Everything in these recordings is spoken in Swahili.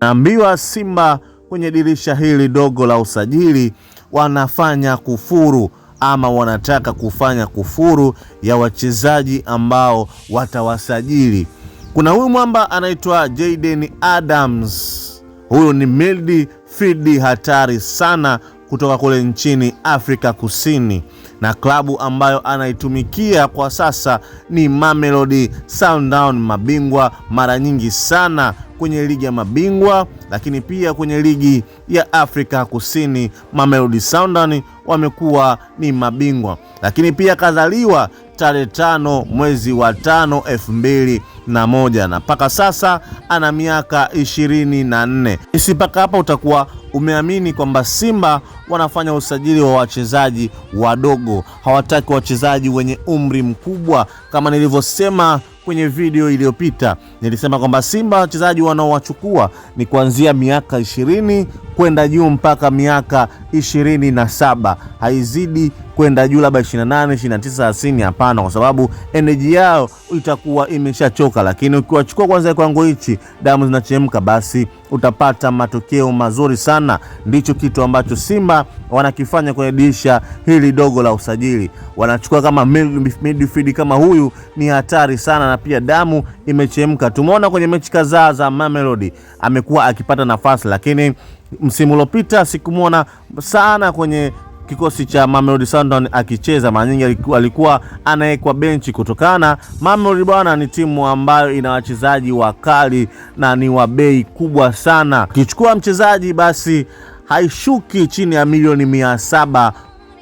Naambiwa Simba kwenye dirisha hili dogo la usajili wanafanya kufuru ama wanataka kufanya kufuru ya wachezaji ambao watawasajili. Kuna huyu mwamba anaitwa Jayden Adams. Huyu ni midfield hatari sana kutoka kule nchini Afrika Kusini, na klabu ambayo anaitumikia kwa sasa ni Mamelodi Sundowns, mabingwa mara nyingi sana kwenye ligi ya mabingwa, lakini pia kwenye ligi ya Afrika Kusini Mamelodi Sundowns wamekuwa ni mabingwa. Lakini pia kazaliwa tarehe 5 mwezi wa 5 2001 na mpaka sasa ana miaka 24. Mpaka hapa utakuwa umeamini kwamba Simba wanafanya usajili wa wachezaji wadogo, hawataki wachezaji wenye umri mkubwa. Kama nilivyosema kwenye video iliyopita, nilisema kwamba Simba wachezaji wanaowachukua ni kuanzia miaka 20 kwenda juu mpaka miaka 27, haizidi kwenda juu labda 28, 29, 30. Hapana, kwa sababu energy yao itakuwa imeshachoka. Lakini ukiwachukua kwanza kiwango hichi, damu zinachemka, basi utapata matokeo mazuri sana. Ndicho kitu ambacho Simba wanakifanya kwenye dirisha hili dogo la usajili. Wanachukua kama midfield kama huyu, ni hatari sana na pia damu imechemka. Tumeona kwenye mechi kadhaa za Mamelodi amekuwa akipata nafasi, lakini msimu uliopita sikumuona sana kwenye kikosi cha Mamelodi Sundowns akicheza. Mara nyingi alikuwa anawekwa benchi kutokana Mamelodi bwana ni timu ambayo ina wachezaji wakali na ni wa bei kubwa sana. Ukichukua mchezaji basi haishuki chini ya milioni 700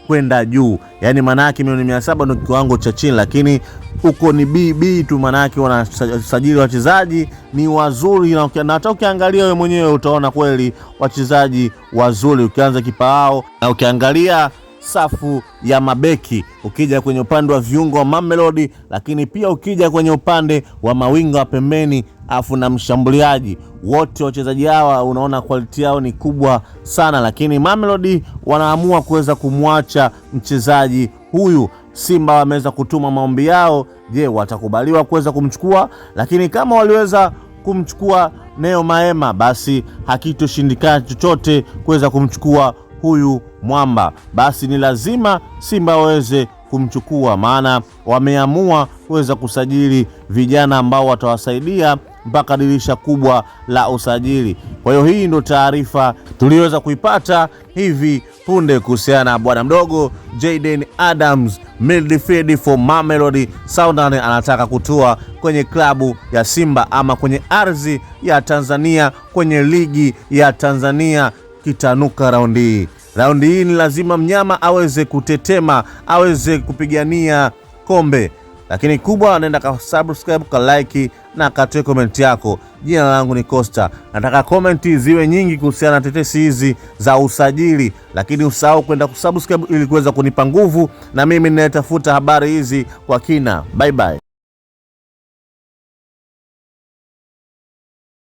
kwenda juu. Yaani maana yake milioni 700 ndio kiwango cha chini, lakini huko ni BB tu. Maana yake wanasajili wachezaji ni wazuri, na hata ukiangalia wewe mwenyewe utaona kweli wachezaji wazuri. Ukianza kipao na ukiangalia safu ya mabeki, ukija kwenye upande wa viungo wa Mamelodi, lakini pia ukija kwenye upande wa mawinga wa pembeni afu na mshambuliaji, wote wachezaji hawa unaona quality yao ni kubwa sana. Lakini Mamelodi wanaamua kuweza kumwacha mchezaji huyu. Simba wameweza kutuma maombi yao, je, watakubaliwa kuweza kumchukua? Lakini kama waliweza kumchukua Neo Maema, basi hakitoshindikana chochote kuweza kumchukua huyu mwamba. Basi ni lazima Simba waweze kumchukua, maana wameamua kuweza kusajili vijana ambao watawasaidia mpaka dirisha kubwa la usajili. Kwa hiyo hii ndio taarifa tuliweza kuipata hivi punde kuhusiana na bwana mdogo Jayden Adams, midfield for Mamelodi Sundowns, anataka kutua kwenye klabu ya Simba ama kwenye ardhi ya Tanzania, kwenye ligi ya Tanzania. Kitanuka raundi hii. Raundi hii ni lazima mnyama aweze kutetema, aweze kupigania kombe. Lakini kubwa, nenda ka subscribe, ka like na katoe comment yako. Jina langu ni Costa. Nataka comment ziwe nyingi kuhusiana na tetesi hizi za usajili, lakini usahau kwenda kusubscribe ili kuweza kunipa nguvu na mimi ninayetafuta habari hizi kwa kina. Bye bye.